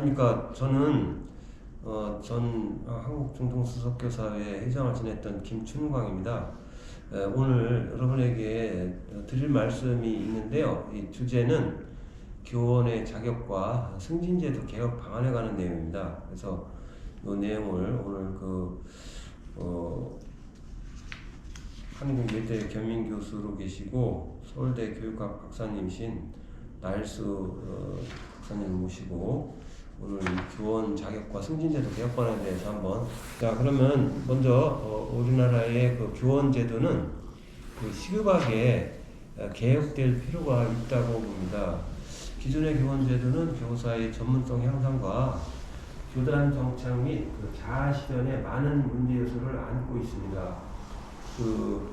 안녕하십니까. 저는 전 한국중동수석교사회 회장을 지냈던 김춘광입니다. 오늘 여러분에게 드릴 말씀이 있는데요. 이 주제는 교원의 자격과 승진제도 개혁 방안에 관한 내용입니다. 그래서 이 내용을 오늘 한국예대 겸임교수로 계시고 서울대 교육학 박사님이신 나일수 박사님을 모시고 오늘 교원 자격과 승진제도 개혁반에 대해서 한번. 자, 그러면 먼저 우리나라의 그 교원 제도는 그 시급하게 개혁될 필요가 있다고 봅니다. 기존의 교원 제도는 교사의 전문성 향상과 교단 정착 및 그 자아 실현에 많은 문제 요소를 안고 있습니다. 그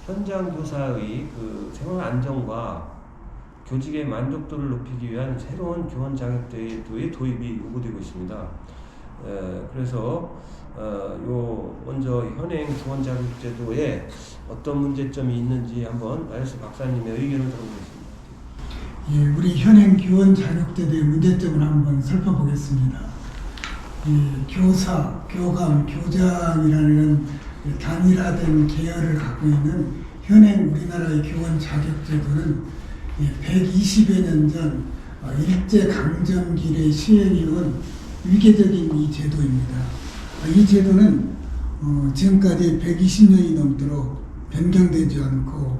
현장 교사의 그 생활 안정과 교직의 만족도를 높이기 위한 새로운 교원 자격제도의 도입이 요구되고 있습니다. 그래서 먼저 현행 교원 자격제도에 어떤 문제점이 있는지 한번 나일수 박사님의 의견을 들어보겠습니다. 예, 우리 현행 교원 자격제도의 문제점을 한번 살펴보겠습니다. 교사, 교감, 교장이라는 단일화된 계열을 갖고 있는 현행 우리나라의 교원 자격제도는 120여 년 전 일제강점기에 시행해온 위계적인 이 제도입니다. 이 제도는 지금까지 120년이 넘도록 변경되지 않고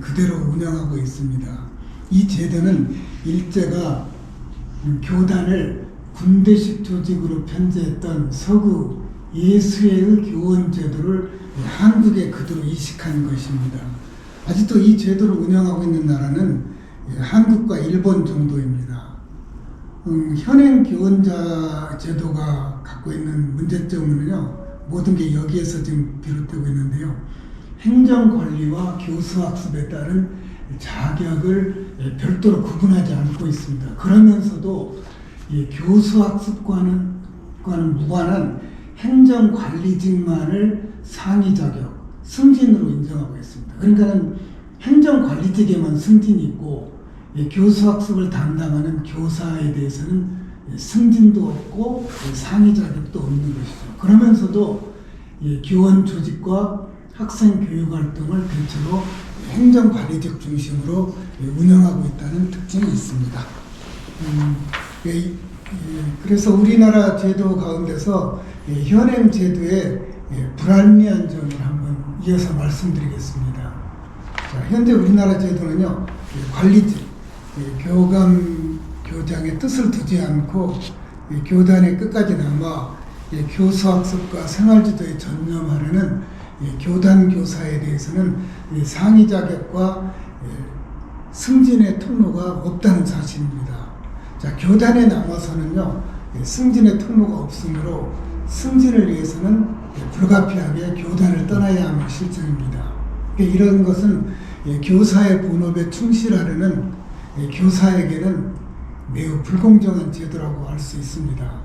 그대로 운영하고 있습니다. 이 제도는 일제가 교단을 군대식 조직으로 편제했던 서구 예수회의 교원 제도를 한국에 그대로 이식한 것입니다. 아직도 이 제도를 운영하고 있는 나라는 한국과 일본 정도입니다. 현행 교원자 제도가 갖고 있는 문제점은요, 모든 게 여기에서 지금 비롯되고 있는데요. 행정관리와 교수학습에 따른 자격을 별도로 구분하지 않고 있습니다. 그러면서도 교수학습과는 무관한 행정관리직만을 상위 자격, 승진으로 인정하고 있습니다. 그러니까 행정관리직에만 승진이 있고 교수학습을 담당하는 교사에 대해서는 승진도 없고 상위 자격도 없는 것이죠. 그러면서도 교원 조직과 학생 교육 활동을 대체로 행정관리직 중심으로 운영하고 있다는 특징이 있습니다. 그래서 우리나라 제도 가운데서 현행 제도의 불합리한 점을 한번 이어서 말씀드리겠습니다. 자, 현재 우리나라 제도는요, 관리직, 교감, 교장의 뜻을 두지 않고 교단의 끝까지 남아 교수학습과 생활지도에 전념하려는 교단 교사에 대해서는 상위 자격과 승진의 통로가 없다는 사실입니다. 자, 교단에 남아서는요, 승진의 통로가 없으므로 승진을 위해서는 불가피하게 교단을 떠나야 하는 실정입니다. 이런 것은 교사의 본업에 충실하려는 교사에게는 매우 불공정한 제도라고 할 수 있습니다.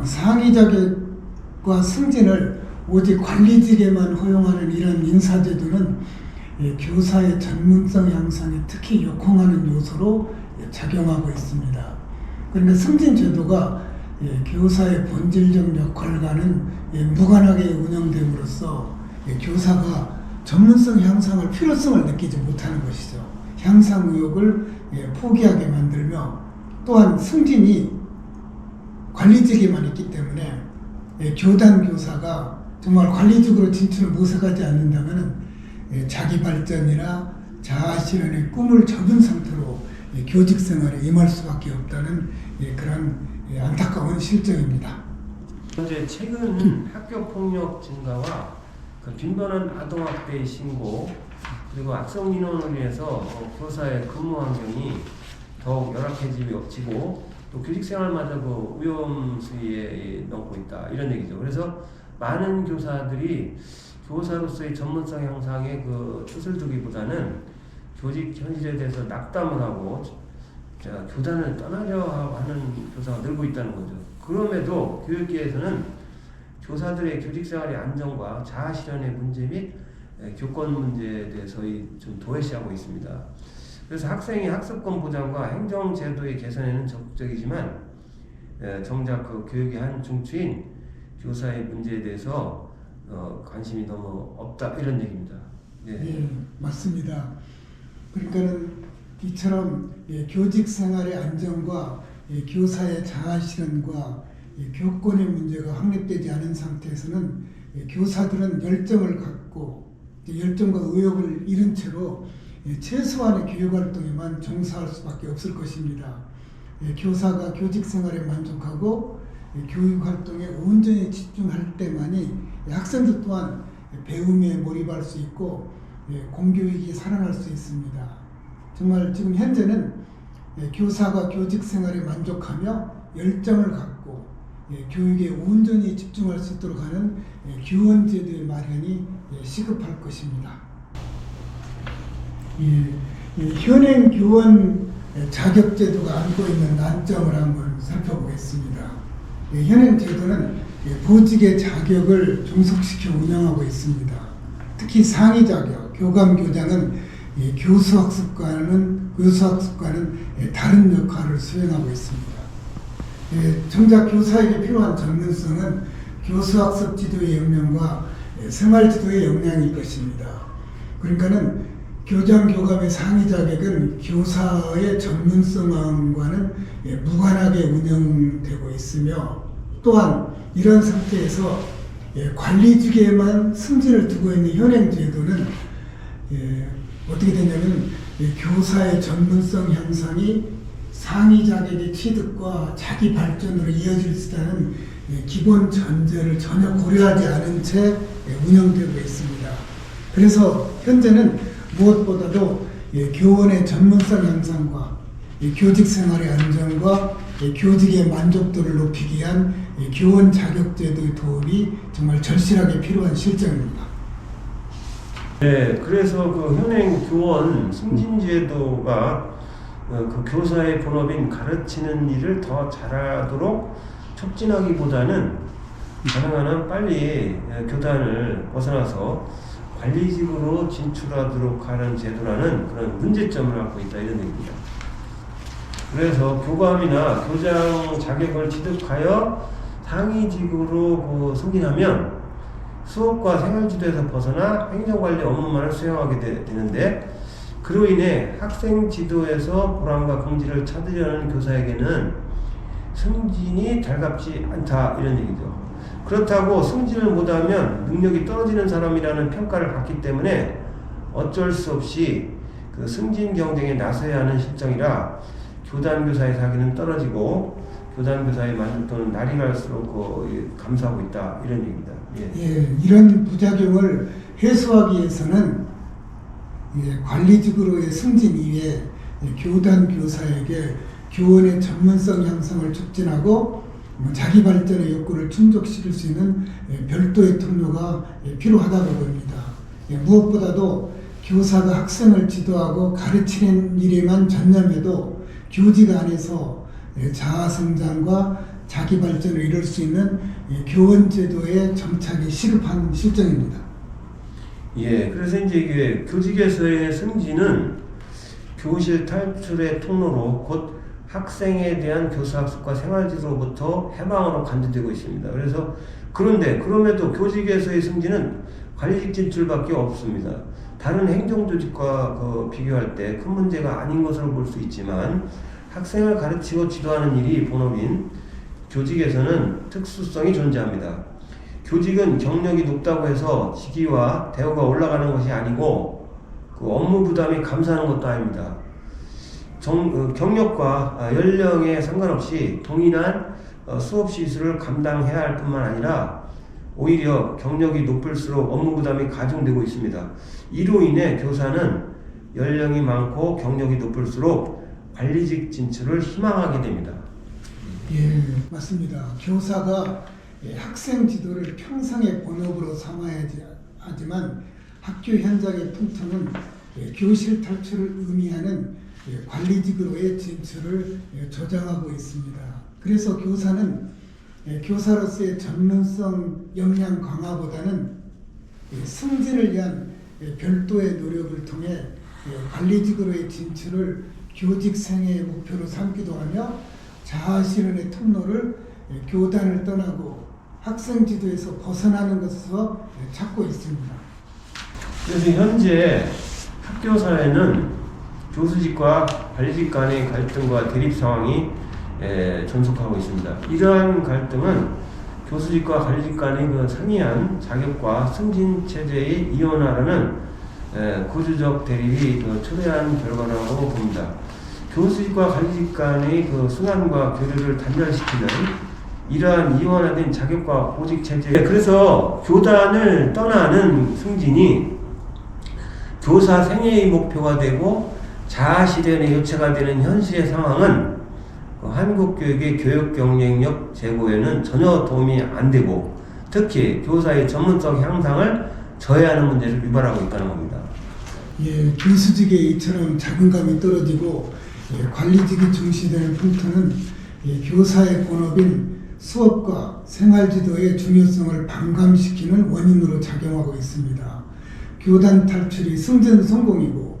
상위 자격과 승진을 오직 관리직에만 허용하는 이런 인사제도는 교사의 전문성 향상에 특히 역행하는 요소로 작용하고 있습니다. 그러니까 승진제도가 교사의 본질적 역할과는 무관하게 운영됨으로써 교사가 전문성 향상을 필요성을 느끼지 못하는 것이죠. 향상 의욕을 포기하게 만들며 또한 승진이 관리직에만 있기 때문에 교단 교사가 정말 관리직으로 진출을 모색하지 않는다면 자기 발전이나 자아 실현의 꿈을 접은 상태로 교직 생활에 임할 수밖에 없다는 그런 안타까운 실정입니다. 현재 최근 학교 폭력 증가와 그 빈번한 아동학대 신고 그리고 악성 민원을 위해서 교사의 근무 환경이 더욱 열악해지고 또 교직 생활마저 그 위험 수위에 넘고 있다, 이런 얘기죠. 그래서 많은 교사들이 교사로서의 전문성 향상에 그 뜻을 두기보다는 교직 현실에 대해서 낙담을 하고 교단을 떠나려 하는 교사가 늘고 있다는 거죠. 그럼에도 교육계에서는 교사들의 교직생활의 안정과 자아 실현의 문제 및 교권 문제에 대해서 좀 도외시하고 있습니다. 그래서 학생의 학습권 보장과 행정제도의 개선에는 적극적이지만 정작 그 교육의 한 중추인 교사의 문제에 대해서 관심이 너무 없다 이런 얘기입니다. 예, 맞습니다. 그러니까는 이처럼 교직 생활의 안정과 교사의 자아 실현과 교권의 문제가 확립되지 않은 상태에서는 교사들은 열정을 갖고 열정과 의욕을 잃은 채로 최소한의 교육 활동에만 종사할 수밖에 없을 것입니다. 교사가 교직 생활에 만족하고 교육 활동에 온전히 집중할 때만이 학생들 또한 배움에 몰입할 수 있고 공교육이 살아날 수 있습니다. 정말 지금 현재는 교사가 교직 생활에 만족하며 열정을 갖고 교육에 온전히 집중할 수 있도록 하는 교원제도의 마련이 시급할 것입니다. 현행 교원 자격제도가 안고 있는 난점을 한번 살펴보겠습니다. 현행 제도는 보직의 자격을 종속시켜 운영하고 있습니다. 특히 상위 자격, 교감교장은 교수학습과는 다른 역할을 수행하고 있습니다. 정작 교사에게 필요한 전문성은 교수학습 지도의 역량과 생활 지도의 역량일 것입니다. 그러니까는 교장 교감의 상위 자격은 교사의 전문성과는 무관하게 운영되고 있으며 또한 이런 상태에서 관리직에만 승진을 두고 있는 현행 제도는 어떻게 되냐면 교사의 전문성 향상이 상위 자격의 취득과 자기 발전으로 이어질 수 있다는 기본 전제를 전혀 고려하지 않은 채 운영되고 있습니다. 그래서 현재는 무엇보다도 교원의 전문성 향상과 교직 생활의 안정과 교직의 만족도를 높이기 위한 교원 자격제도의 도움이 정말 절실하게 필요한 실정입니다. 네, 그래서 그 현행 교원 승진제도가 그 교사의 본업인 가르치는 일을 더 잘하도록 촉진하기보다는 가능한 한 빨리 교단을 벗어나서 관리직으로 진출하도록 하는 제도라는 그런 문제점을 갖고 있다 이런 얘기입니다. 그래서 교감이나 교장 자격을 취득하여 상위직으로 승진하면 수업과 생활지도에서 벗어나 행정관리 업무만을 수행하게 되는데 그로 인해 학생 지도에서 보람과 긍지를 찾으려는 교사에게는 승진이 달갑지 않다 이런 얘기죠. 그렇다고 승진을 못하면 능력이 떨어지는 사람이라는 평가를 받기 때문에 어쩔 수 없이 그 승진 경쟁에 나서야 하는 실정이라 교단 교사의 사기는 떨어지고 교단 교사의 만족도는 날이 갈수록 감소하고 있다 이런 얘기입니다. 이런 부작용을 해소하기 위해서는 관리직으로의 승진 이외에 교단 교사에게 교원의 전문성 향상을 촉진하고 자기 발전의 욕구를 충족시킬 수 있는 별도의 통로가 필요하다고 봅니다. 무엇보다도 교사가 학생을 지도하고 가르치는 일에만 전념해도 교직 안에서 자아성장과 자기 발전을 이룰 수 있는 교원제도의 정착이 시급한 실정입니다. 그래서 이제 이게 교직에서의 승진은 교실 탈출의 통로로 곧 학생에 대한 교수학습과 생활지로부터 해방으로 간주되고 있습니다. 그럼에도 교직에서의 승진은 관리직 진출밖에 없습니다. 다른 행정조직과 비교할 때 큰 문제가 아닌 것으로 볼 수 있지만 학생을 가르치고 지도하는 일이 본업인 교직에서는 특수성이 존재합니다. 교직은 경력이 높다고 해서 직위와 대우가 올라가는 것이 아니고 그 업무 부담이 감소하는 것도 아닙니다. 경력과 연령에 상관없이 동일한 수업 시수를 감당해야 할 뿐만 아니라 오히려 경력이 높을수록 업무 부담이 가중되고 있습니다. 이로 인해 교사는 연령이 많고 경력이 높을수록 관리직 진출을 희망하게 됩니다. 맞습니다. 교사가 학생 지도를 평생의 본업으로 삼아야 하지만 학교 현장의 풍토는 교실 탈출을 의미하는 관리직으로의 진출을 조장하고 있습니다. 그래서 교사는 교사로서의 전문성 역량 강화보다는 승진을 위한 별도의 노력을 통해 관리직으로의 진출을 교직 생애의 목표로 삼기도 하며 자아실현의 통로를 교단을 떠나고 학생 지도에서 벗어나는 것에서 찾고 있습니다. 그래서 현재 학교 사회는 교수직과 관리직 간의 갈등과 대립 상황이 존속하고 있습니다. 이러한 갈등은 교수직과 관리직 간의 그 상이한 자격과 승진 체제의 이원화라는 구조적 대립이 초래한 결과라고 봅니다. 교수직과 관리직 간의 그 순환과 교류를 단절시키는 이러한 이원화된 자격과 보직 체제. 그래서 교단을 떠나는 승진이 교사 생애의 목표가 되고 자아 실현의 요체가 되는 현실의 상황은 한국 교육의 교육 경쟁력 제고에는 전혀 도움이 안 되고 특히 교사의 전문성 향상을 저해하는 문제를 유발하고 있다는 겁니다. 교수직에 이처럼 자존감이 떨어지고 관리직이 중시되는 풍토는 교사의 본업인 수업과 생활지도의 중요성을 반감시키는 원인으로 작용하고 있습니다. 교단 탈출이 승진 성공이고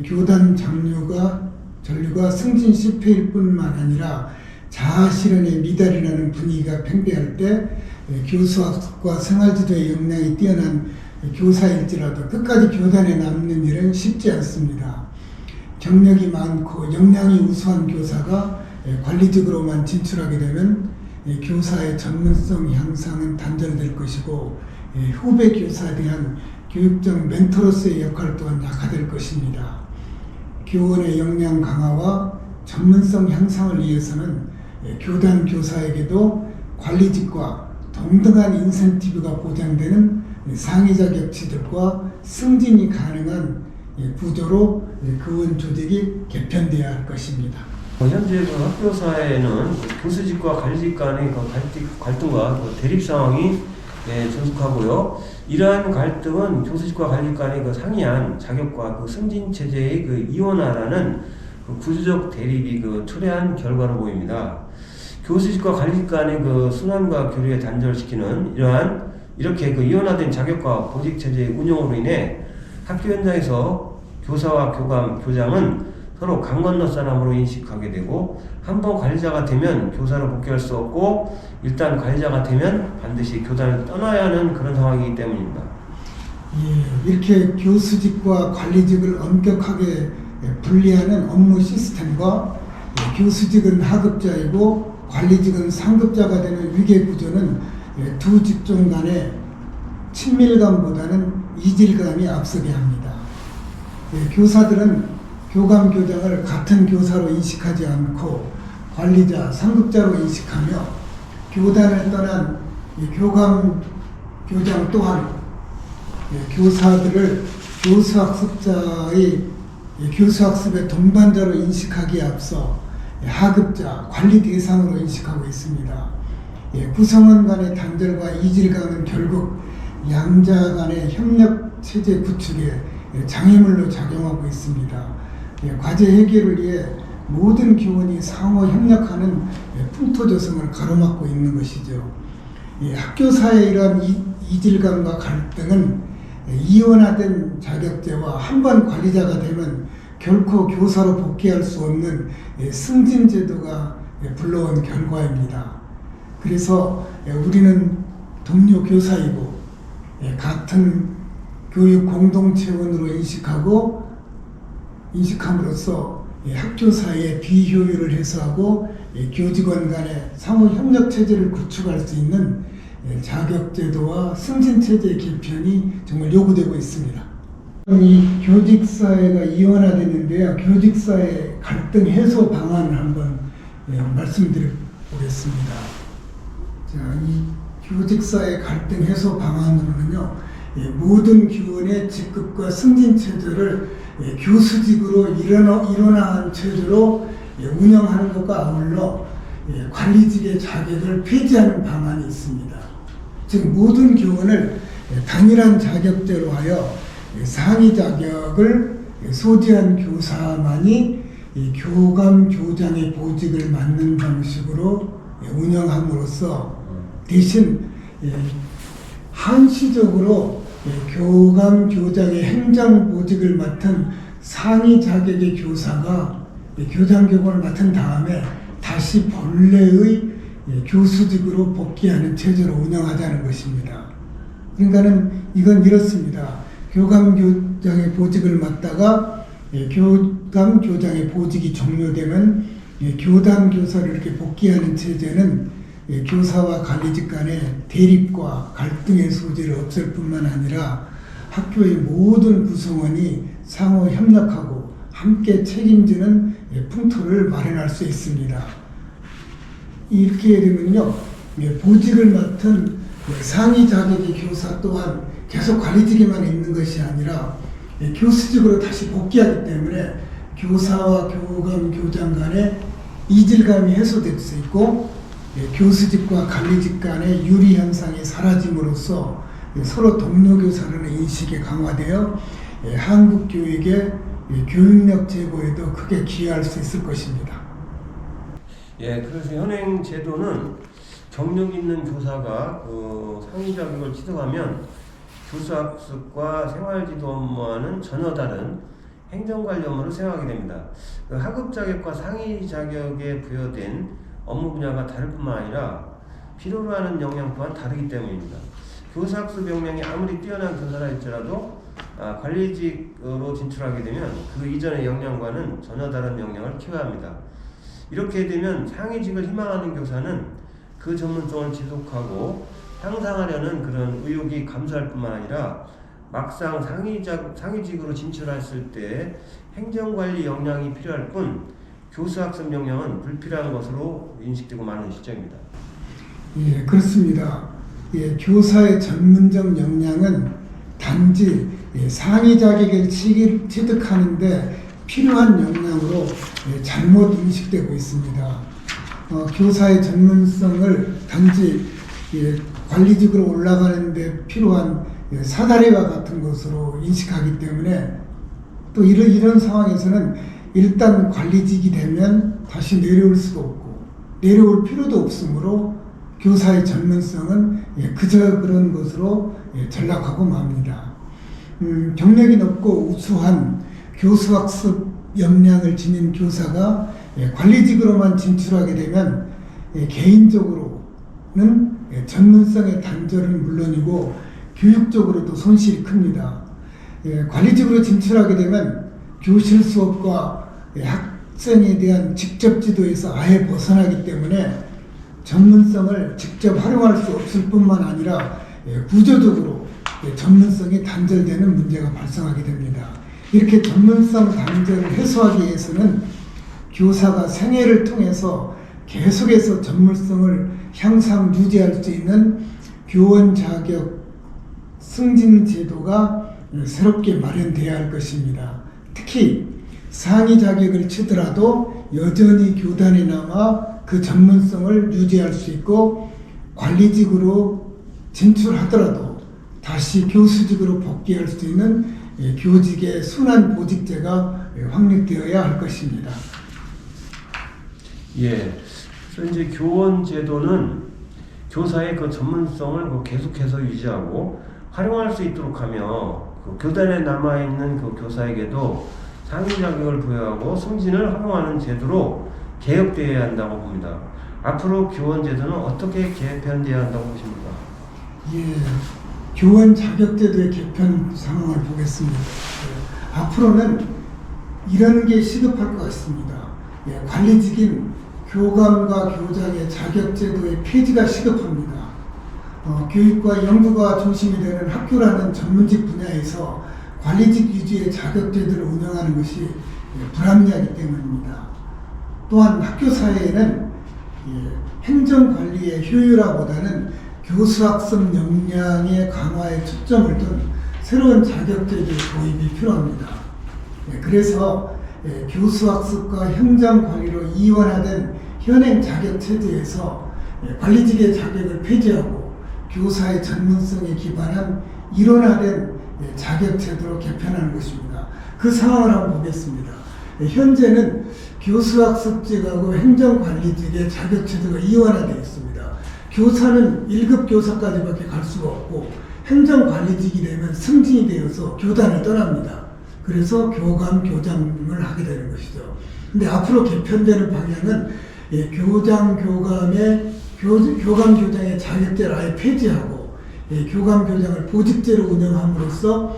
교단 전류가 승진 실패일 뿐만 아니라 자아 실현의 미달이라는 분위기가 팽배할 때 교수학과 생활지도의 역량이 뛰어난 교사일지라도 끝까지 교단에 남는 일은 쉽지 않습니다. 경력이 많고 역량이 우수한 교사가 관리직으로만 진출하게 되면 교사의 전문성 향상은 단절될 것이고 후배 교사에 대한 교육적 멘토로서의 역할 또한 약화될 것입니다. 교원의 역량 강화와 전문성 향상을 위해서는 교단 교사에게도 관리직과 동등한 인센티브가 보장되는 상위 자격치들과 승진이 가능한 구조로 교원 조직이 개편되어야 할 것입니다. 현재 그 학교 사회에는 교수직과 관리직 간의 갈등과 대립 상황이 존속하고요. 이러한 갈등은 교수직과 관리직 간의 상이한 자격과 승진 체제의 이원화라는 구조적 대립이 초래한 결과로 보입니다. 교수직과 관리직 간의 순환과 교류에 단절시키는 이렇게 이원화된 자격과 보직 체제의 운영으로 인해 학교 현장에서 교사와 교장은 서로 강 건너 사람으로 인식하게 되고 한번 관리자가 되면 교사로 복귀할 수 없고 일단 관리자가 되면 반드시 교단을 떠나야 하는 그런 상황이기 때문입니다. 이렇게 교수직과 관리직을 엄격하게 분리하는 업무 시스템과 교수직은 하급자이고 관리직은 상급자가 되는 위계 구조는 두 직종 간의 친밀감보다는 이질감이 앞서게 합니다. 교사들은 교감 교장을 같은 교사로 인식하지 않고 관리자, 상급자로 인식하며 교단을 떠난 교감 교장 또한 교사들을 교수학습의 동반자로 인식하기에 앞서 하급자, 관리 대상으로 인식하고 있습니다. 구성원 간의 단절과 이질감은 결국 양자 간의 협력 체제 구축에 장애물로 작용하고 있습니다. 과제 해결을 위해 모든 교원이 상호 협력하는 풍토 조성을 가로막고 있는 것이죠. 학교사의 이러한 이질감과 갈등은 이원화된 자격제와 한번 관리자가 되면 결코 교사로 복귀할 수 없는 승진제도가 불러온 결과입니다. 그래서 우리는 동료 교사이고 같은 교육 공동체원으로 인식함으로써 학교 사이의 비효율을 해소하고 교직원 간의 상호 협력 체제를 구축할 수 있는 자격제도와 승진체제 개편이 정말 요구되고 있습니다. 이 교직사회가 이원화되는데요. 교직사회 갈등 해소 방안을 한번 말씀드려보겠습니다. 이 교직사회 갈등 해소 방안으로는요. 모든 교원의 직급과 승진 체제를 교수직으로 일원화한 체제로 운영하는 것과 아울러 관리직의 자격을 폐지하는 방안이 있습니다. 즉 모든 교원을 단일한 자격제로 하여 상위 자격을 소지한 교사만이 교감 교장의 보직을 맡는 방식으로 운영함으로써 대신 한시적으로 교감 교장의 행정 보직을 맡은 상위 자격의 교사가 교장 교권을 맡은 다음에 다시 다시 본래의 교수직으로 복귀하는 체제로 운영하자는 것입니다. 그러니까는 이건 이렇습니다. 교감교장의 보직을 맡다가 교감교장의 보직이 종료되면 교단 교사를 이렇게 복귀하는 체제는 교사와 관리직 간의 대립과 갈등의 소지를 없앨 뿐만 아니라 학교의 모든 구성원이 상호 협력하고 함께 책임지는 풍토를 마련할 수 있습니다. 이렇게 되면요, 보직을 맡은 상위 자격의 교사 또한 계속 관리직에만 있는 것이 아니라 교수직으로 다시 복귀하기 때문에 교사와 교감, 교장 간의 이질감이 해소될 수 있고 교수직과 관리직 간의 유리 현상이 사라짐으로써 서로 동료 교사라는 인식이 강화되어 한국 교육의 교육력 제고에도 크게 기여할 수 있을 것입니다. 예, 그래서 현행 제도는 경력 있는 교사가 상위 자격을 취득하면 교수학습과 생활지도 업무와는 전혀 다른 행정관리 업무를 수행하게 됩니다. 하급 자격과 상위 자격에 부여된 업무 분야가 다를 뿐만 아니라 필요로 하는 역량 또한 다르기 때문입니다. 교수학습 역량이 아무리 뛰어난 교사라 할지라도 관리직으로 진출하게 되면 그 이전의 역량과는 전혀 다른 역량을 키워야 합니다. 이렇게 되면 상위직을 희망하는 교사는 그 전문성을 지속하고 향상하려는 그런 의욕이 감소할 뿐만 아니라 막상 상위직으로 진출했을 때 행정관리 역량이 필요할 뿐 교수학습 역량은 불필요한 것으로 인식되고 많은 시점입니다. 예, 그렇습니다. 교사의 전문적 역량은 단지 상위 자격을 취득하는데 필요한 역량으로 잘못 인식되고 있습니다. 교사의 전문성을 단지 관리직으로 올라가는데 필요한 사다리와 같은 것으로 인식하기 때문에 또 이런 상황에서는 일단 관리직이 되면 다시 내려올 수도 없고 내려올 필요도 없으므로 교사의 전문성은 그저 그런 것으로 전락하고 맙니다. 경력이 높고 우수한 교수학습 역량을 지닌 교사가 관리직으로만 진출하게 되면 개인적으로는 전문성의 단절은 물론이고 교육적으로도 손실이 큽니다. 관리직으로 진출하게 되면 교실 수업과 학생에 대한 직접 지도에서 아예 벗어나기 때문에 전문성을 직접 활용할 수 없을 뿐만 아니라 구조적으로 전문성이 단절되는 문제가 발생하게 됩니다. 이렇게 전문성 단절을 해소하기 위해서는 교사가 생애를 통해서 계속해서 전문성을 향상 유지할 수 있는 교원 자격 승진 제도가 새롭게 마련되어야 할 것입니다. 특히 상위 자격을 치더라도 여전히 교단에 남아 그 전문성을 유지할 수 있고 관리직으로 진출하더라도 다시 교수직으로 복귀할 수 있는 교직의 순환 보직제가 확립되어야 할 것입니다. 예, 그래서 이제 교원 제도는 교사의 그 전문성을 계속해서 유지하고 활용할 수 있도록 하며 그 교단에 남아 있는 그 교사에게도 상위 자격을 부여하고 승진을 허용하는 제도로 개혁되어야 한다고 봅니다. 앞으로 교원 제도는 어떻게 개편되어야 한다고 보십니까? 예, 교원 자격제도의 개편 상황을 보겠습니다. 앞으로는 이런 게 시급할 것 같습니다. 관리직인 교감과 교장의 자격제도의 폐지가 시급합니다. 교육과 연구가 중심이 되는 학교라는 전문직 분야에서 관리직 위주의 자격제도를 운영하는 것이 불합리하기 때문입니다. 또한 학교 사회에는 행정관리의 효율화보다는 교수학습 역량의 강화에 초점을 둔 새로운 자격제도 도입이 필요합니다. 그래서 교수학습과 행정관리로 이원화된 현행 자격체제에서 관리직의 자격을 폐지하고 교사의 전문성에 기반한 이론화된 자격제도로 개편하는 것입니다. 그 상황을 한번 보겠습니다. 현재는 교수학습직하고 행정관리직의 자격제도가 이원화되어 있습니다. 교사는 1급 교사까지밖에 갈 수가 없고 행정관리직이 되면 승진이 되어서 교단을 떠납니다. 그래서 교감, 교장을 하게 되는 것이죠. 근데 앞으로 개편되는 방향은 교장 교장의 자격제를 아예 폐지하고 교감 교장을 보직제로 운영함으로써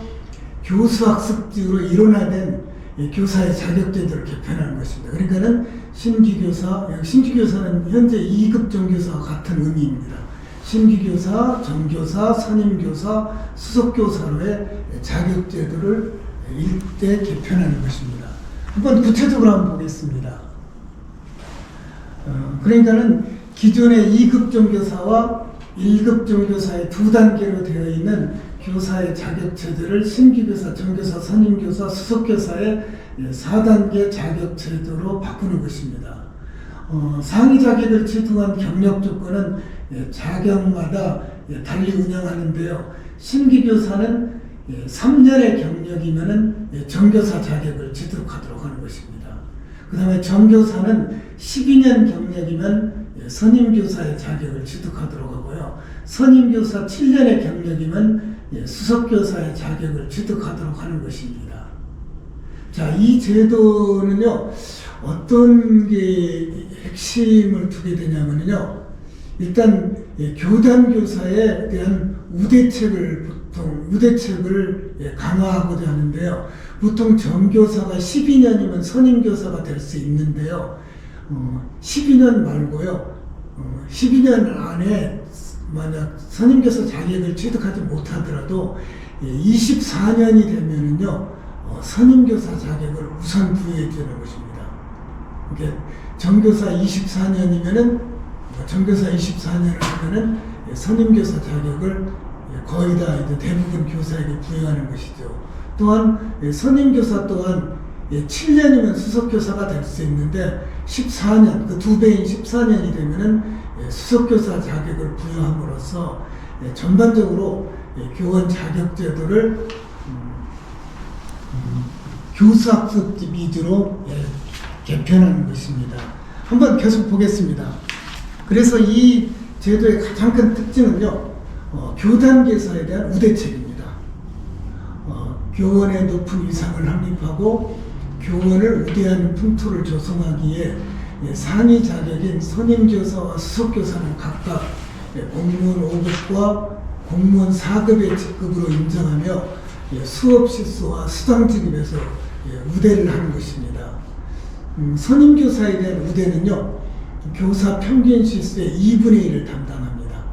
교수학습직으로 일원화된 교사의 자격제도를 개편하는 것입니다. 그러니까는 신규교사는 현재 2급 정교사와 같은 의미입니다. 신규교사, 정교사, 선임교사, 수석교사로의 자격제도를 일대 개편하는 것입니다. 한번 구체적으로 한번 보겠습니다. 그러니까는 기존의 2급 정교사와 1급 정교사의 두 단계로 되어 있는 교사의 자격제도를 신규교사, 정교사, 선임교사, 수석교사의 4단계 자격제도로 바꾸는 것입니다. 상위 자격을 취득한 경력 조건은 자격마다 달리 운영하는데요. 신규교사는 3년의 경력이면은 정교사 자격을 취득하도록 하는 것입니다. 그 다음에 정교사는 12년 경력이면 선임교사의 자격을 취득하도록 하고요. 선임교사 7년의 경력이면 수석교사의 자격을 취득하도록 하는 것입니다. 자, 이 제도는요, 어떤 게 핵심을 두게 되냐면요, 일단 교단교사에 대한 우대책을 강화하고자 하는데요. 보통 정교사가 12년이면 선임교사가 될 수 있는데요. 12년 말고요. 12년 안에 만약 선임교사 자격을 취득하지 못하더라도 24년이 되면은요, 선임교사 자격을 우선 부여해 주는 것입니다. 그러니까 정교사 24년이면은 선임교사 자격을 거의 다 이제 대부분 교사에게 부여하는 것이죠. 또한 선임교사 또한 7년이면 수석교사가 될 수 있는데 14년, 그 두 배인 14년이 되면은 수석교사 자격을 부여함으로써 전반적으로 교원 자격제도를 교수학습 위주로 개편하는 것입니다. 한번 계속 보겠습니다. 그래서 이 제도의 가장 큰 특징은요, 교단교사에 대한 우대책입니다. 교원의 높은 위상을 확립하고 교원을 우대하는 풍토를 조성하기에 상위 자격인 선임교사와 수석교사는 각각 공무원 5급과 공무원 4급의 직급으로 인정하며 수업 실수와 수당 지급에서 우대를 하는 것입니다. 선임교사에 대한 우대는요, 교사 평균 실수의 2분의 1을 담당합니다.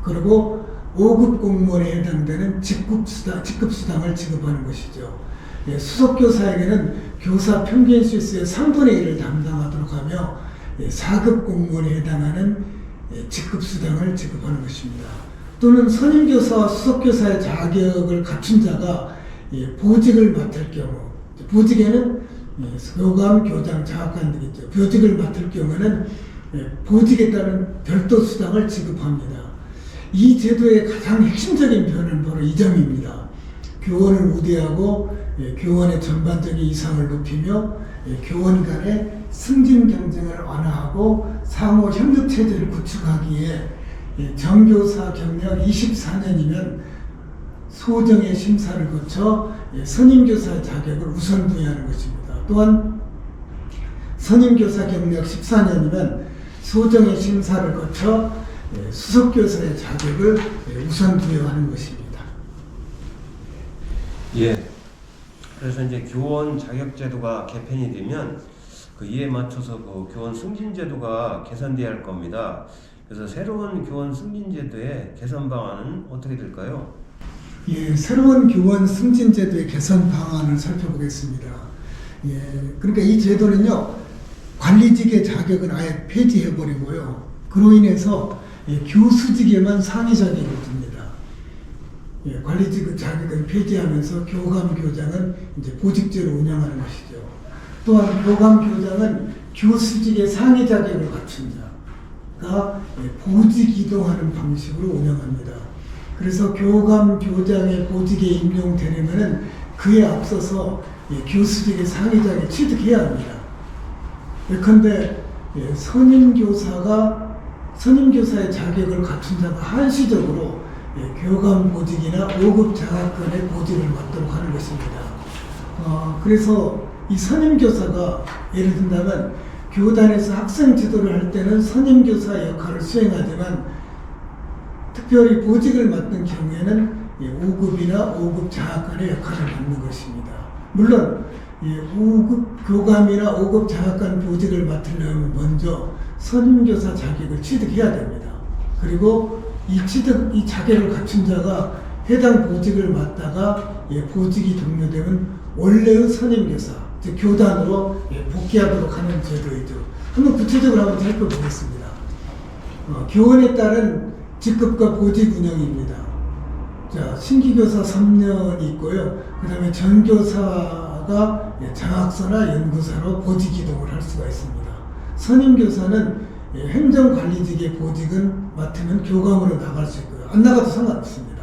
그리고 5급 공무원에 해당되는 직급수당을 지급하는 것이죠. 수석교사에게는 교사 평균 실수의 3분의 1을 담당하도록 하며 4급 공무원에 해당하는 직급수당을 지급하는 것입니다. 또는 선임교사와 수석교사의 자격을 갖춘 자가 보직을 맡을 경우, 보직에는 교감, 교장, 자학관 되겠죠. 보직을 맡을 경우는 보직에 따른 별도 수당을 지급합니다. 이 제도의 가장 핵심적인 변은 바로 이 점입니다. 교원을 우대하고 교원의 전반적인 이상을 높이며 교원 간의 승진 경쟁을 완화하고 상호 협력 체제를 구축하기에 정교사 경력 24년이면 소정의 심사를 거쳐 선임교사 자격을 우선 부여하는 것입니다. 또한 선임교사 경력 14년이면 소정의 심사를 거쳐 수석교사의 자격을 우선 부여하는 것입니다. 예. 그래서 이제 교원 자격제도가 개편이 되면 그 이에 맞춰서 그 교원 승진제도가 개선돼야 할 겁니다. 그래서 새로운 교원 승진제도의 개선 방안은 어떻게 될까요? 예, 새로운 교원 승진제도의 개선 방안을 살펴보겠습니다. 예, 그러니까 이 제도는요, 관리직의 자격은 아예 폐지해버리고요. 그로 인해서 교수직에만 상위 자격을 둡니다. 예, 관리직 자격은 폐지하면서 교감 교장은 이제 보직제로 운영하는 것이죠. 또한 교감 교장은 교수직의 상위 자격을 갖춘 자가 보직 이동하는 방식으로 운영합니다. 그래서 교감 교장의 보직에 임용되려면은 그에 앞서서 교수직의 상위 자격을 취득해야 합니다. 예컨대 선임교사의 자격을 갖춘 자가 한시적으로 교감 보직이나 5급 장학금의 보직을 맡도록 하는 것입니다. 그래서 이 선임교사가 예를 든다면 교단에서 학생 지도를 할 때는 선임교사 역할을 수행하지만 특별히 보직을 맡는 경우에는 5급이나 5급 장학관의 역할을 맡는 것입니다. 물론 5급 교감이나 5급 장학관 보직을 맡으려면 먼저 선임교사 자격을 취득해야 됩니다. 그리고 이 자격을 갖춘 자가 해당 보직을 맡다가 보직이 종료되면 원래의 선임교사, 즉 교단으로 복귀하도록 하는 제도이죠. 한번 구체적으로 한번 살펴보겠습니다. 교원에 따른 직급과 보직 운영입니다. 자, 신기교사 3년이 있고요. 그 다음에 전교사가 장학사나 연구사로 보직 이동을 할 수가 있습니다. 선임교사는 행정관리직의 보직은 맡으면 교감으로 나갈 수 있고요. 안 나가도 상관없습니다.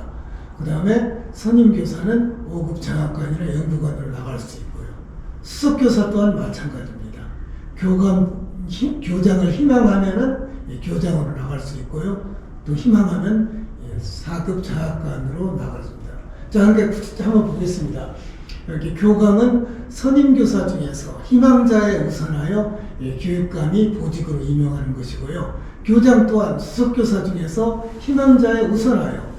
그 다음에 선임교사는 5급 장학관이나 연구관으로 나갈 수 있고요. 수석교사 또한 마찬가지입니다. 교장을 희망하면은 교장으로 나갈 수 있고요. 또 희망하면 4급 장학관으로 나가습니다. 자, 한번 보겠습니다. 여기 교감은 선임교사 중에서 희망자에 우선하여 교육감이 보직으로 임명하는 것이고요. 교장 또한 수석교사 중에서 희망자에 우선하여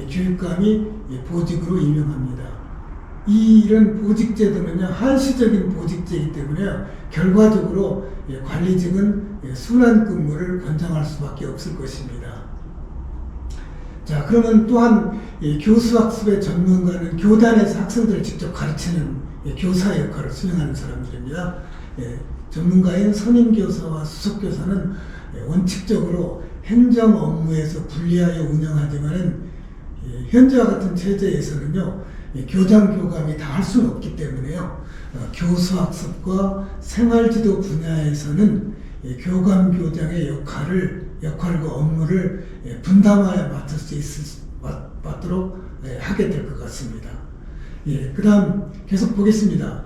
교육감이 보직으로 임명합니다. 이런 보직제도는요, 한시적인 보직제이기 때문에 결과적으로 관리직은 순환 근무를 권장할 수밖에 없을 것입니다. 자, 그러면 또한 교수학습의 전문가는 교단에서 학생들을 직접 가르치는 교사 역할을 수행하는 사람들입니다. 전문가인 선임교사와 수석교사는 원칙적으로 행정 업무에서 분리하여 운영하지만은 현재와 같은 체제에서는요, 교장, 교감이 다 할 수는 없기 때문에요, 교수학습과 생활지도 분야에서는 교감, 교장의 역할과 업무를 분담하여 맡을 수 맡도록 하게 될 것 같습니다. 그 다음 계속 보겠습니다.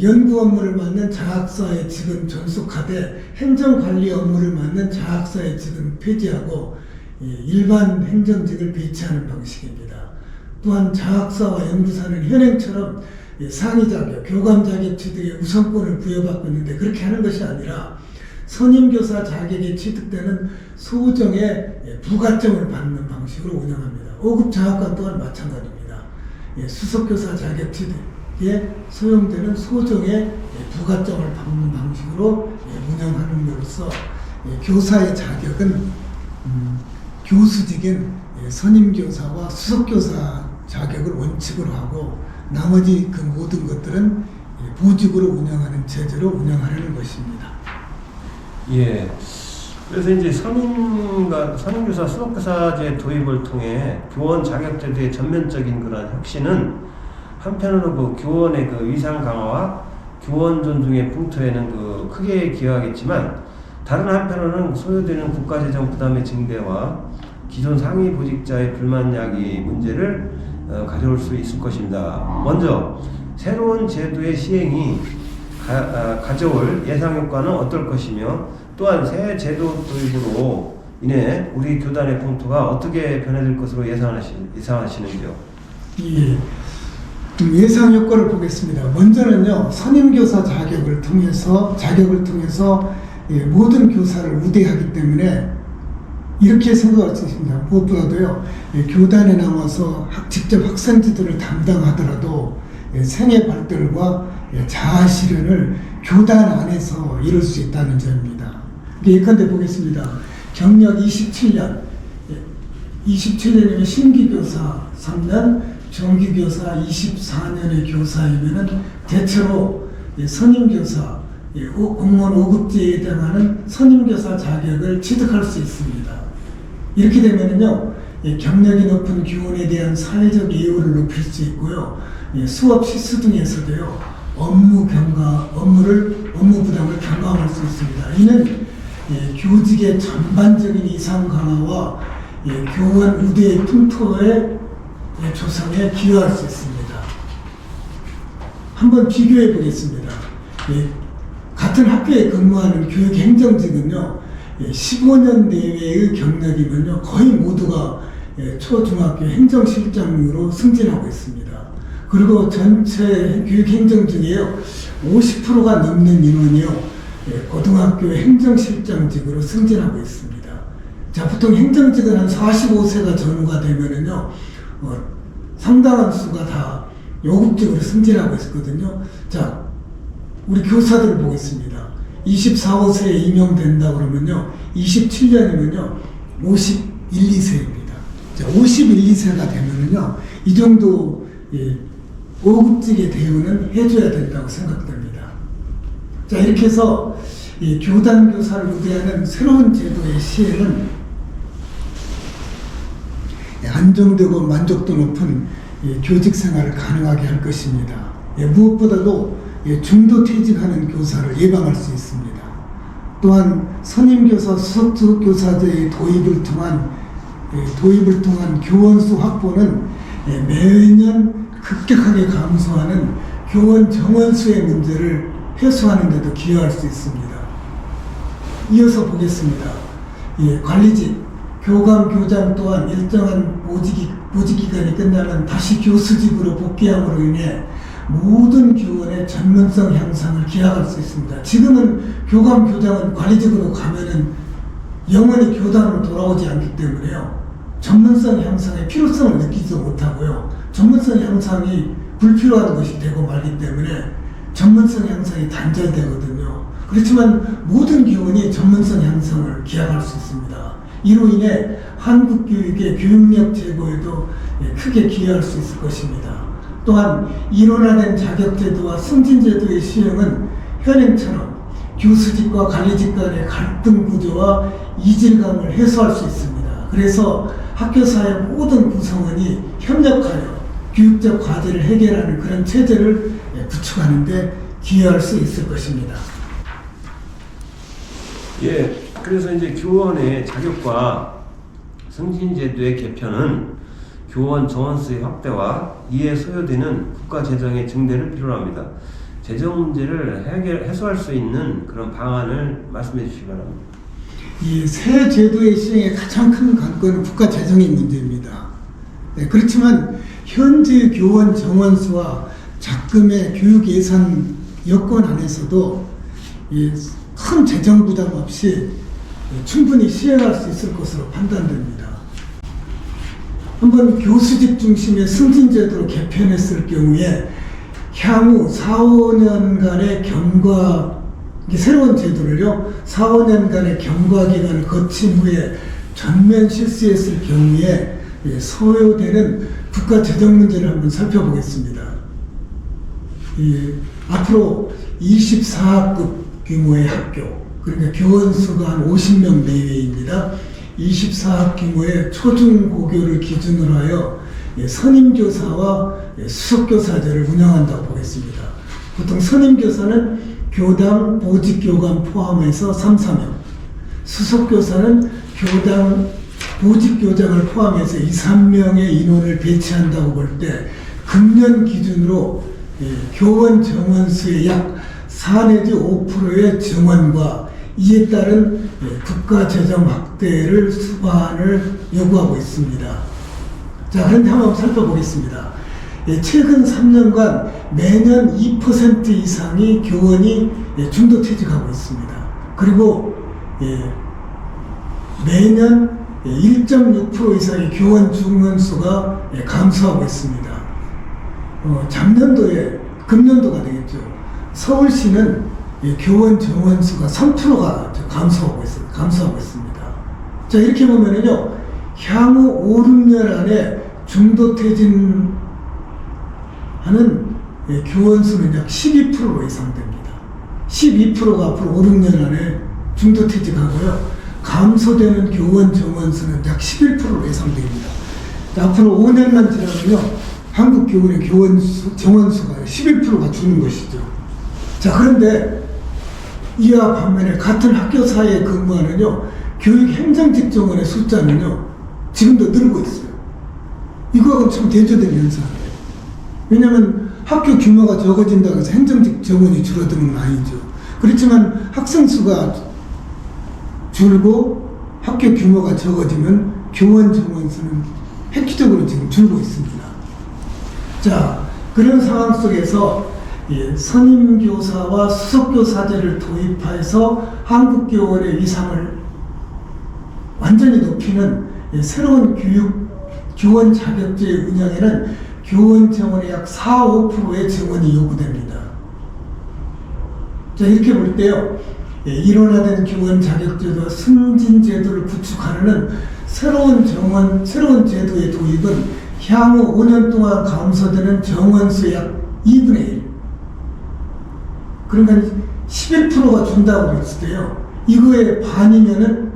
연구 업무를 맡는 장학사의 직은 존속하되 행정관리 업무를 맡는 장학사의 직은 폐지하고 일반 행정직을 배치하는 방식입니다. 또한 장학사와 연구사는 현행처럼 상위 자격, 교감 자격 취득에 우선권을 부여받고 있는데 그렇게 하는 것이 아니라 선임교사 자격에 취득되는 소정의 부가점을 받는 방식으로 운영합니다. 5급 장학관 또한 마찬가지입니다. 수석교사 자격 취득에 소용되는 소정의 부가점을 받는 방식으로 운영하는으로써 교사의 자격은 교수직인 선임교사와 수석교사 자격을 원칙으로 하고 나머지 그 모든 것들은 보직으로 운영하는 체제로 운영하려는 것입니다. 예. 그래서 이제 선임교사, 수석교사제 도입을 통해 교원 자격제도의 전면적인 그런 혁신은 한편으로 그 교원의 그 위상 강화와 교원 존중의 풍토에는 크게 기여하겠지만 다른 한편으로는 소요되는 국가재정 부담의 증대와 기존 상위 보직자의 불만 야기 문제를 가져올 수 있을 것입니다. 먼저 새로운 제도의 시행이 가져올 예상 효과는 어떨 것이며 또한 새 제도 도입으로 인해 우리 교단의 풍토가 어떻게 변화될 것으로 예상하시는지요? 예. 예상 효과를 보겠습니다. 먼저는요, 선임교사 자격을 통해서 모든 교사를 우대하기 때문에 이렇게 생각할 수 있습니다. 무엇보다도요, 교단에 남아서 직접 학생 지도를 담당하더라도 생애 발달과 자아 실현을 교단 안에서 이룰 수 있다는 점입니다. 예컨대 보겠습니다. 경력 27년이면 신기교사 3년, 정기교사 24년의 교사이면은 대체로 선임교사, 공무원 5급제에 해당하는 선임교사 자격을 취득할 수 있습니다. 이렇게 되면은요, 경력이 높은 교원에 대한 사회적 예우를 높일 수 있고요, 수업 실수 등에서도요, 업무 부담을 경감할 수 있습니다. 이는 교직의 전반적인 이상 강화와 교원 우대의 풍토의 조성에 기여할 수 있습니다. 한번 비교해 보겠습니다. 같은 학교에 근무하는 교육행정직은요, 15년 내외의 경력이면요, 거의 모두가 초중학교 행정실장으로 승진하고 있습니다. 그리고 전체 교육행정직에요, 50%가 넘는 인원이요, 고등학교 행정실장직으로 승진하고 있습니다. 자, 보통 행정직은 한 45세가 전후가 되면은요, 상당한 수가 다 요급직으로 승진하고 있거든요. 자, 우리 교사들을 보겠습니다. 24, 5세에 임용된다 그러면요, 27년이면요, 51, 2세입니다. 자, 51, 2세가 되면은요, 이 정도 5급직의 대우는 해줘야 된다고 생각됩니다. 자, 이렇게 해서 이 교단 교사를 우대하는 새로운 제도의 시행은 안정되고 만족도 높은 교직 생활을 가능하게 할 것입니다. 무엇보다도 중도 퇴직하는 교사를 예방할 수 있습니다. 또한 선임교사, 수석교사제의 도입을 통한 교원 수 확보는 매년 급격하게 감소하는 교원 정원수의 문제를 해소하는 데도 기여할 수 있습니다. 이어서 보겠습니다. 관리직, 교감, 교장 또한 일정한 보직기간이 끝나면 다시 교수직으로 복귀함으로 인해 모든 교원의 전문성 향상을 기약할 수 있습니다. 지금은 교감, 교장은 관리직으로 가면은 영원히 교단으로 돌아오지 않기 때문에요, 전문성 향상의 필요성을 느끼지 못하고요, 전문성 향상이 불필요한 것이 되고 말기 때문에 전문성 향상이 단절되거든요. 그렇지만 모든 교원이 전문성 향상을 기약할 수 있습니다. 이로 인해 한국 교육의 교육력 제고에도 크게 기여할 수 있을 것입니다. 또한 이론화된 자격제도와 승진제도의 시행은 현행처럼 교수직과 관리직 간의 갈등 구조와 이질감을 해소할 수 있습니다. 그래서 학교사의 모든 구성원이 협력하여 교육적 과제를 해결하는 그런 체제를 구축하는 데 기여할 수 있을 것입니다. 그래서 이제 교원의 자격과 승진제도의 개편은 교원 정원수의 확대와 이에 소요되는 국가 재정의 증대를 필요로 합니다. 재정 문제를 해소할 수 있는 그런 방안을 말씀해 주시기 바랍니다. 이 새 제도의 시행의 가장 큰 관건은 국가 재정의 문제입니다. 그렇지만 현재 교원 정원수와 작금의 교육 예산 여건 안에서도 큰 재정 부담 없이 충분히 시행할 수 있을 것으로 판단됩니다. 한번 교수직 중심의 승진제도로 개편했을 경우에 향후 4, 5년간의 경과, 새로운 제도를요, 4, 5년간의 경과 기간을 거친 후에 전면 실시했을 경우에 소요되는 국가 재정 문제를 한번 살펴보겠습니다. 앞으로 24학급 규모의 학교, 그러니까 교원 수가 한 50명 내외입니다. 24학 규모의 초중고교를 기준으로 하여 선임교사와 수석교사제를 운영한다고 보겠습니다. 보통 선임교사는 교당, 보직교감 포함해서 3, 4명, 수석교사는 교당, 보직교장을 포함해서 2, 3명의 인원을 배치한다고 볼 때 금년 기준으로 교원 정원수의 약 4 내지 5%의 정원과 이에 따른 국가 재정 확대를 수반을 요구하고 있습니다. 자, 그런데 한번 살펴보겠습니다. 최근 3년간 매년 2% 이상이 교원이 중도 퇴직하고 있습니다. 그리고 매년 1.6% 이상의 교원 중원수가 감소하고 있습니다. 작년도에, 금년도가 되겠죠, 서울시는 교원 정원수가 3%가 감소하고 있습니다. 자, 이렇게 보면은요, 향후 5, 6년 안에 중도 퇴진하는 교원 수는 약 12%로 예상됩니다. 12%가 앞으로 5, 6년 안에 중도 퇴직하고요, 감소되는 교원 정원 수는 약 11%로 예상됩니다. 자, 앞으로 5년만 지나면요, 한국 교원의 정원 수가 11%가 주는 것이죠. 자, 그런데 이와 반면에 같은 학교 사이에 근무하는요, 교육 행정직 정원의 숫자는요, 지금도 늘고 있어요. 이거하고는 참 대조된 현상이에요. 왜냐하면 학교 규모가 적어진다고 해서 행정직 정원이 줄어드는 건 아니죠. 그렇지만 학생 수가 줄고 학교 규모가 적어지면 교원 정원 수는 획기적으로 지금 줄고 있습니다. 자, 그런 상황 속에서 선임교사와 수석교사제를 도입해서 한국교원의 위상을 완전히 높이는 새로운 교원 자격제의 운영에는 교원 정원의 약 4, 5%의 정원이 요구됩니다. 자, 이렇게 볼 때요, 일원화된 교원 자격제도와 승진제도를 구축하려는 새로운 제도의 도입은 향후 5년 동안 감소되는 정원수 약 2분의 1. 그러니까 11%가 준다고 그랬을 때요, 이거의 반이면은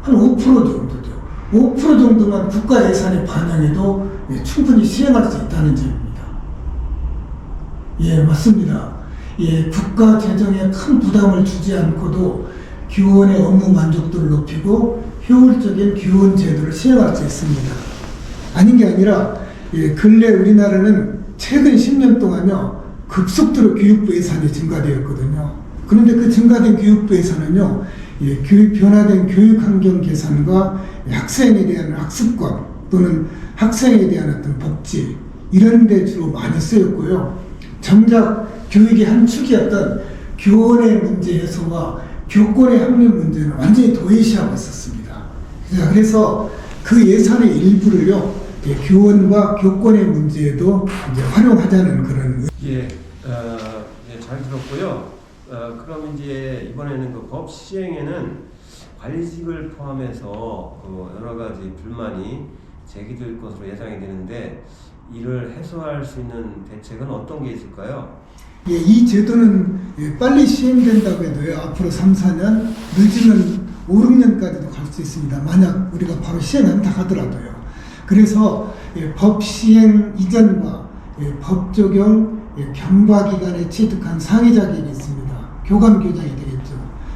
한 5% 정도죠. 5% 정도만 국가 예산에 반영해도 충분히 시행할 수 있다는 점입니다. 예, 맞습니다. 예, 국가 재정에 큰 부담을 주지 않고도 교원의 업무 만족도를 높이고 효율적인 교원 제도를 시행할 수 있습니다. 아닌 게 아니라 근래 우리나라는 최근 10년 동안요, 급속도로 교육부 예산이 증가되었거든요. 그런데 그 증가된 교육부 예산은요, 변화된 교육 환경 개선과 학생에 대한 학습관 또는 학생에 대한 어떤 복지 이런 데 주로 많이 쓰였고요. 정작 교육의 한 축이었던 교원의 문제 해소와 교권의 확립 문제는 완전히 도외시하고 있었습니다. 그래서 그 예산의 일부를요, 교원과 교권의 문제에도 이제 활용하자는 그런. 잘 들었고요. 그럼 이제 이번에는 그 법 시행에는 관리직을 포함해서 그 여러 가지 불만이 제기될 것으로 예상이 되는데, 이를 해소할 수 있는 대책은 어떤 게 있을까요? 이 제도는 빨리 시행된다고 해도요, 앞으로 3, 4년, 늦으면 5, 6년까지도 갈 수 있습니다. 만약 우리가 바로 시행한다 하더라도요. 그래서 법 시행 이전과 법 적용 경과기간에 취득한 상위 자격이 있습니다. 교감 교장이 되겠죠.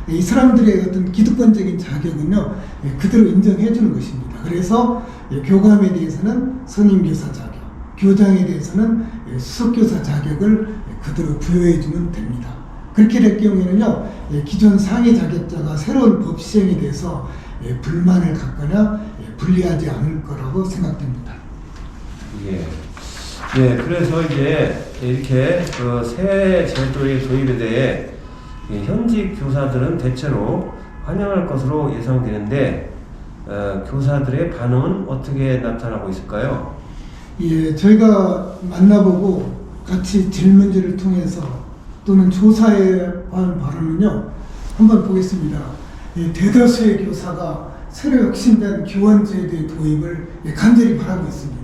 이 사람들의 어떤 기득권적인 자격은요, 그대로 인정해 주는 것입니다. 그래서 교감에 대해서는 선임교사 자격, 교장에 대해서는 수석교사 자격을 그대로 부여해 주면 됩니다. 그렇게 될 경우에는요, 기존 상위 자격자가 새로운 법 시행에 대해서 불만을 갖거나 불리하지 않을 거라고 생각됩니다. 그래서 이제 이렇게 그 새 제도의 도입에 대해 현직 교사들은 대체로 환영할 것으로 예상되는데, 교사들의 반응은 어떻게 나타나고 있을까요? 저희가 만나보고 같이 질문지를 통해서 또는 조사해 한 바로는요, 한번 보겠습니다. 대다수의 교사가 새로 혁신된 교원제도의 도입을 간절히 바라고 있습니다.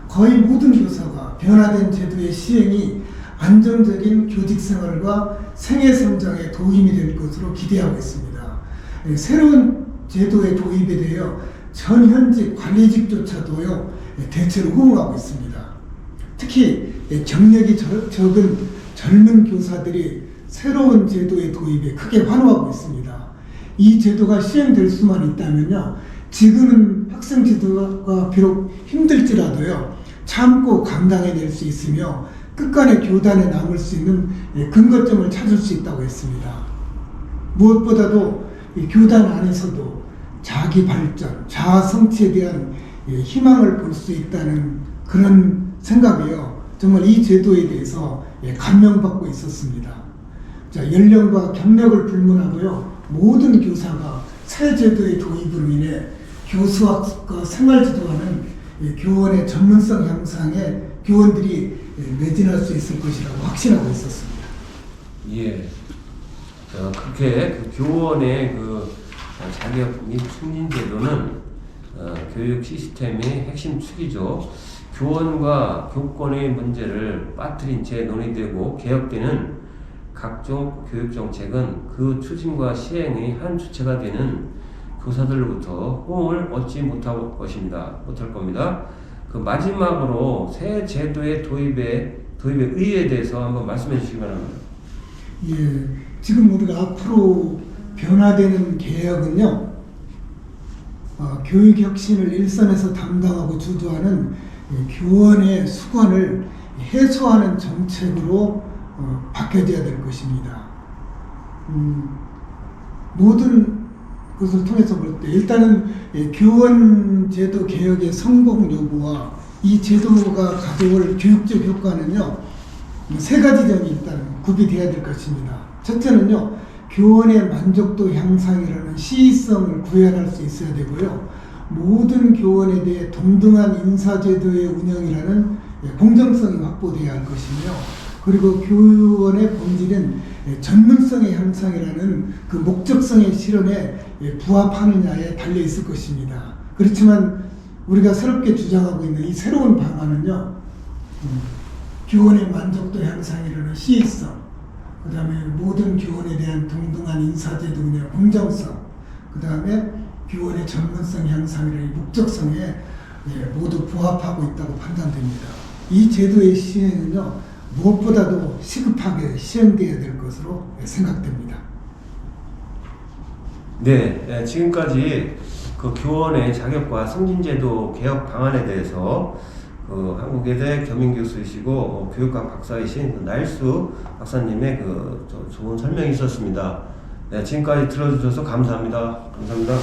거의 모든 교사가 변화된 제도의 시행이 안정적인 교직 생활과 생애 성장에 도움이 될 것으로 기대하고 있습니다. 새로운 제도의 도입에 대하여 전 현직 관리직조차도요, 대체로 호응하고 있습니다. 특히 경력이 적은 젊은 교사들이 새로운 제도의 도입에 크게 환호하고 있습니다. 이 제도가 시행될 수만 있다면요, 지금은 학생 지도가 비록 힘들지라도요, 참고 감당해낼 수 있으며 끝간에 교단에 남을 수 있는 근거점을 찾을 수 있다고 했습니다. 무엇보다도 교단 안에서도 자기 발전, 자아 성취에 대한 희망을 볼 수 있다는 그런 생각이요, 정말 이 제도에 대해서 감명받고 있었습니다. 자, 연령과 경력을 불문하고요, 모든 교사가 새 제도의 도입으로 인해 교수학과 생활지도하는 교원의 전문성 향상에 교원들이 매진할 수 있을 것이라고 확신하고 있었습니다. 그렇게 그 교원의 그 자격 및 승진 제도는 교육 시스템의 핵심 축이죠. 교원과 교권의 문제를 빠뜨린 채 논의되고 개혁되는 각종 교육 정책은 그 추진과 시행의 한 주체가 되는 교사들로부터 호응을 얻지 못할 겁니다. 그 마지막으로 새 제도의 도입의 의의에 대해서 한번 말씀해 주시기 바랍니다. 지금 우리가 앞으로 변화되는 개혁은요, 교육 혁신을 일선에서 담당하고 주도하는 교원의 수관을 해소하는 정책으로 바뀌어져야 될 것입니다. 모든 것을 통해서 볼 때 일단은 교원 제도 개혁의 성공 여부와 이 제도가 가져올 교육적 효과는요, 세 가지 점이 일단 구비돼야 될 것입니다. 첫째는요, 교원의 만족도 향상이라는 시의성을 구현할 수 있어야 되고요. 모든 교원에 대해 동등한 인사제도의 운영이라는 공정성이 확보돼야 할 것이며, 그리고 교원의 본질은 전문성의 향상이라는 그 목적성의 실현에 부합하느냐에 달려 있을 것입니다. 그렇지만 우리가 새롭게 주장하고 있는 이 새로운 방안은요, 교원의 만족도 향상이라는 시의성, 그 다음에 모든 교원에 대한 동등한 인사제도 운영 공정성, 그 다음에 교원의 전문성 향상이라는 목적성에 모두 부합하고 있다고 판단됩니다. 이 제도의 시행은요, 무엇보다도 시급하게 시행되어야 될 것으로 생각됩니다. 네, 지금까지 그 교원의 자격과 승진제도 개혁 방안에 대해서 그 한국외대 겸임교수이시고 교육학 박사이신 그 나일수 박사님의 그 좋은 설명이 있었습니다. 네, 지금까지 들어주셔서 감사합니다. 감사합니다.